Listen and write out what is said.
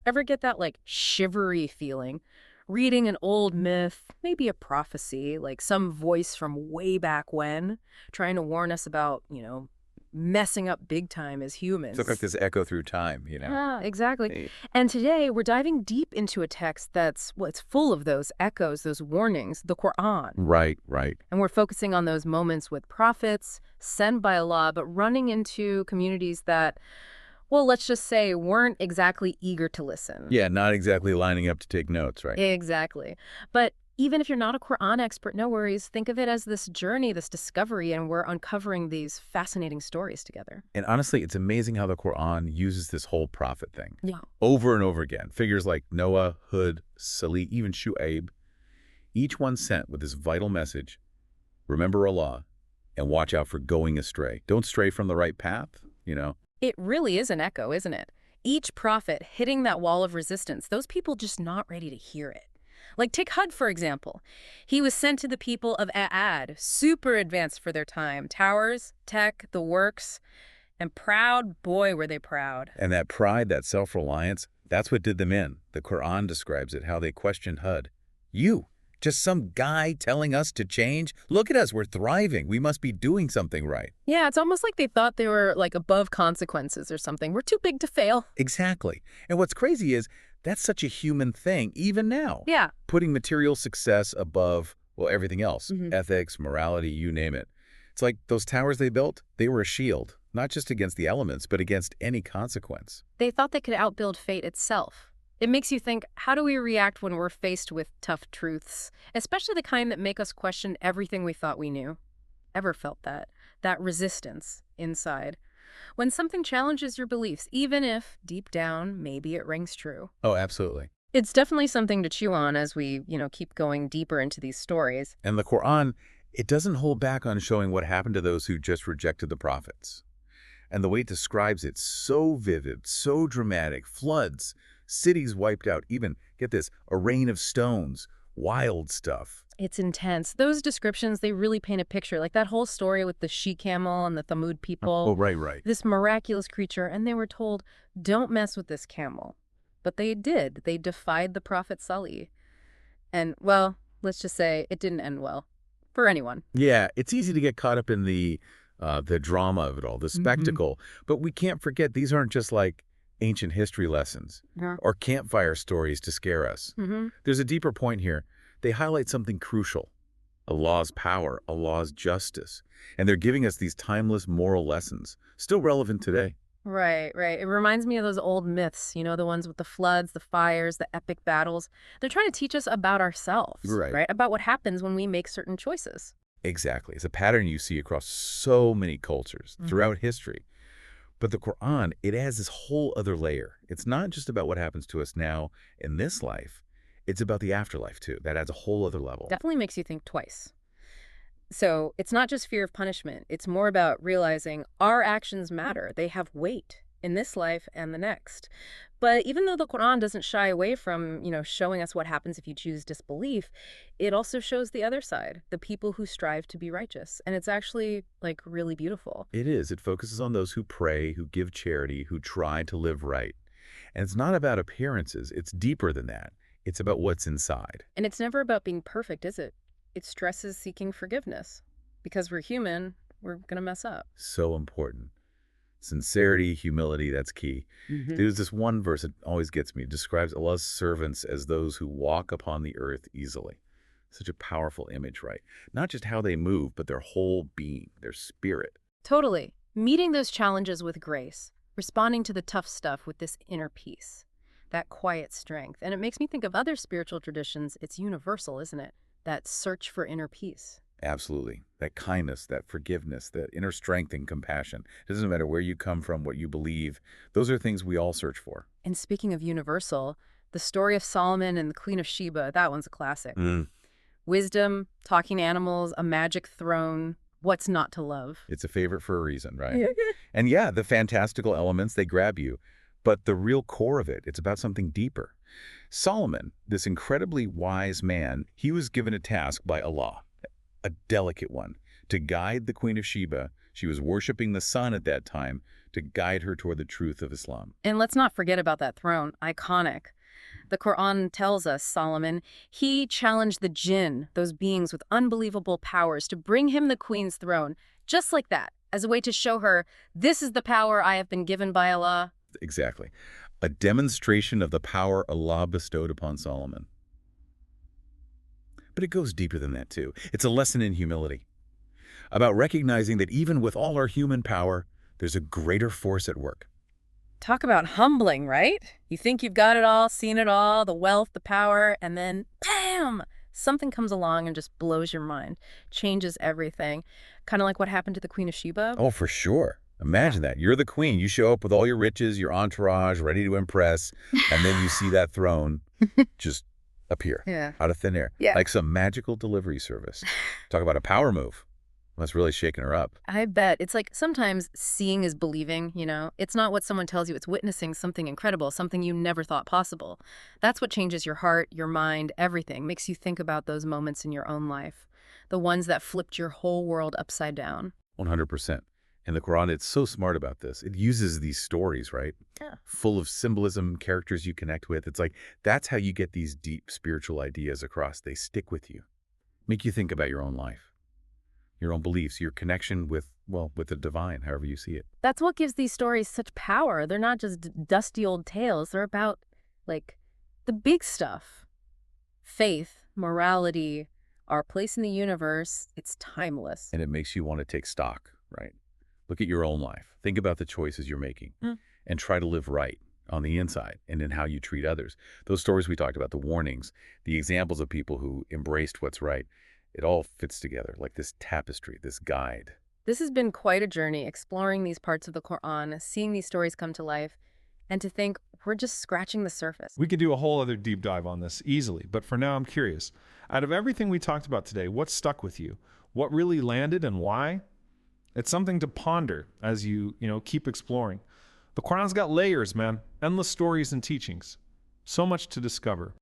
Ever get that, like, shivery feeling? Reading an old myth, maybe a prophecy, like some voice from way back when, trying to warn us about, messing up big time as So humans. like this echo through time, Yeah, exactly. Eh, And today we're diving deep into a text that's, well, it's full of those echoes, those warnings, the Quran. Right, right. And we're focusing on those moments with prophets sent by Allah, but running into communities that, well, let's just say weren't exactly eager to listen. Yeah, not exactly lining up to take notes, right? Exactly. But even if you're not a Quran expert, no worries. Think of it as this journey, this discovery, and we're uncovering these fascinating stories together. And honestly, it's amazing how the Quran uses this whole prophet thing Yeah. over and over again. Figures like Noah, Hud, Salih, even Shu'aib, each one sent with this vital message: remember Allah and watch out for going astray. Don't stray from the right path. It really is an echo, isn't it? Each prophet hitting that wall of resistance, those people just not ready to hear it. Like take Hud, for example. He was sent to the people of Ad, super advanced for their time. Towers, tech, the works, and proud, boy, were they proud. And that pride, that self-reliance, that's what did them in. The Quran describes it, how they questioned Hud. You, just some guy telling us to change? Look at us, we're thriving. We must be doing something right. Yeah, it's almost like they thought they were like above consequences or something. We're too big to fail. Exactly. And what's crazy is that's such a human thing, even now. Yeah. Putting material success above, well, everything else. Mhm. Ethics, morality, you name it. It's like those towers they built, they were a shield, not just against the elements, but against any consequence. They thought they could outbuild fate itself. It makes you think, how do we react when we're faced with tough truths, especially the kind that make us question everything we thought we knew? Ever felt that? That resistance inside. When something challenges your beliefs, even if, deep down, maybe it rings true. Oh, absolutely. It's definitely something to chew on as we, keep going deeper into these stories. And the Quran, it doesn't hold back on showing what happened to those who just rejected the prophets. And the way it describes it, so vivid, so dramatic, floods, cities wiped out, even, get this, a rain of stones, wild stuff. It's intense. Those descriptions, they really paint a picture. Like that whole story with the she-camel and the Thamud people. Oh, right, right. This miraculous creature, and they were told, don't mess with this camel. But they did. They defied the Prophet Salih. And, well, let's just say it didn't end well for anyone. Yeah, it's easy to get caught up in the drama of it all, the spectacle. But we can't forget these aren't just like ancient history lessons Yeah. or campfire stories to scare us. Mm-hmm. There's a deeper point here. They highlight something crucial: Allah's power, Allah's justice. And they're giving us these timeless moral lessons, still relevant today. Right, right. It reminds me of those old myths, the ones with the floods, the fires, the epic battles. They're trying to teach us about ourselves, Right. right? About what happens when we make certain choices. Exactly. It's a pattern you see across so many cultures throughout history. But the Quran, it adds this whole other layer. It's not just about what happens to us now in this life. It's about the afterlife, too. That adds a whole other level. Definitely makes you think twice. So it's not just fear of punishment. It's more about realizing our actions matter. They have weight in this life and the next. But even though the Quran doesn't shy away from, showing us what happens if you choose disbelief, it also shows the other side, the people who strive to be righteous. And it's actually, like, really beautiful. It is. It focuses on those who pray, who give charity, who try to live right. And it's not about appearances. It's deeper than that. It's about what's inside. And it's never about being perfect, is it? It stresses seeking forgiveness. Because we're human, we're going to mess up. So important. Sincerity, humility, that's key. There's this one verse that always gets me. It describes Allah's servants as those who walk upon the earth easily. Such a powerful image, right? Not just how they move, but their whole being, their spirit. Totally. Meeting those challenges with grace, responding to the tough stuff with this inner peace, that quiet strength. And it makes me think of other spiritual traditions. It's universal, isn't it? That search for inner peace. Absolutely. That kindness, that forgiveness, that inner strength and compassion. It doesn't matter where you come from, what you believe. Those are things we all search for. And speaking of universal, the story of Solomon and the Queen of Sheba, that one's a classic. Wisdom, talking animals, a magic throne. What's not to love? It's a favorite for a reason, right? And yeah, the fantastical elements, they grab you. But the real core of it, it's about something deeper. Solomon, this incredibly wise man, he was given a task by Allah, a delicate one, to guide the Queen of Sheba. She was worshiping the sun at that time to guide her toward the truth of Islam. And let's not forget about that throne. Iconic. The Quran tells us, Solomon, he challenged the jinn, those beings with unbelievable powers, to bring him the queen's throne, just like that, as a way to show her, this is the power I have been given by Allah. Exactly. A demonstration of the power Allah bestowed upon Solomon. But it goes deeper than that, too. It's a lesson in humility, about recognizing that even with all our human power, there's a greater force at work. Talk about humbling, right? You think you've got it all, seen it all, the wealth, the power, and then, bam! Something comes along and just blows your mind, changes everything. Kind of like what happened to the Queen of Sheba. Oh, for sure. Imagine that. You're the queen. You show up with all your riches, your entourage, ready to impress, and then you see that throne just appear Yeah. out of thin air, Yeah. like some magical delivery service. Talk about a power move. That's really shaking her up. I bet. It's like sometimes seeing is believing, you know? It's not what someone tells you, it's witnessing something incredible, something you never thought possible. That's what changes your heart, your mind, everything, makes you think about those moments in your own life, the ones that flipped your whole world upside down. 100%. And the Quran, it's so smart about this. It uses these stories, right? Yeah. Full of symbolism, characters you connect with. It's like, that's how you get these deep spiritual ideas across. They stick with you. Make you think about your own life, your own beliefs, your connection with, well, with the divine, however you see it. That's what gives these stories such power. They're not just dusty old tales. They're about, like, the big stuff. Faith, morality, our place in the universe. It's timeless. And it makes you want to take stock, right? Look at your own life. Think about the choices you're making and try to live right on the inside and in how you treat others. Those stories we talked about, the warnings, the examples of people who embraced what's right, it all fits together like this tapestry, this guide. This has been quite a journey, exploring these parts of the Quran, seeing these stories come to life, and to think we're just scratching the surface. We could do a whole other deep dive on this easily, but for now I'm curious. Out of everything we talked about today, what stuck with you? What really landed and why? It's something to ponder as you keep exploring. The Quran's got layers, man. Endless stories and teachings. So much to discover.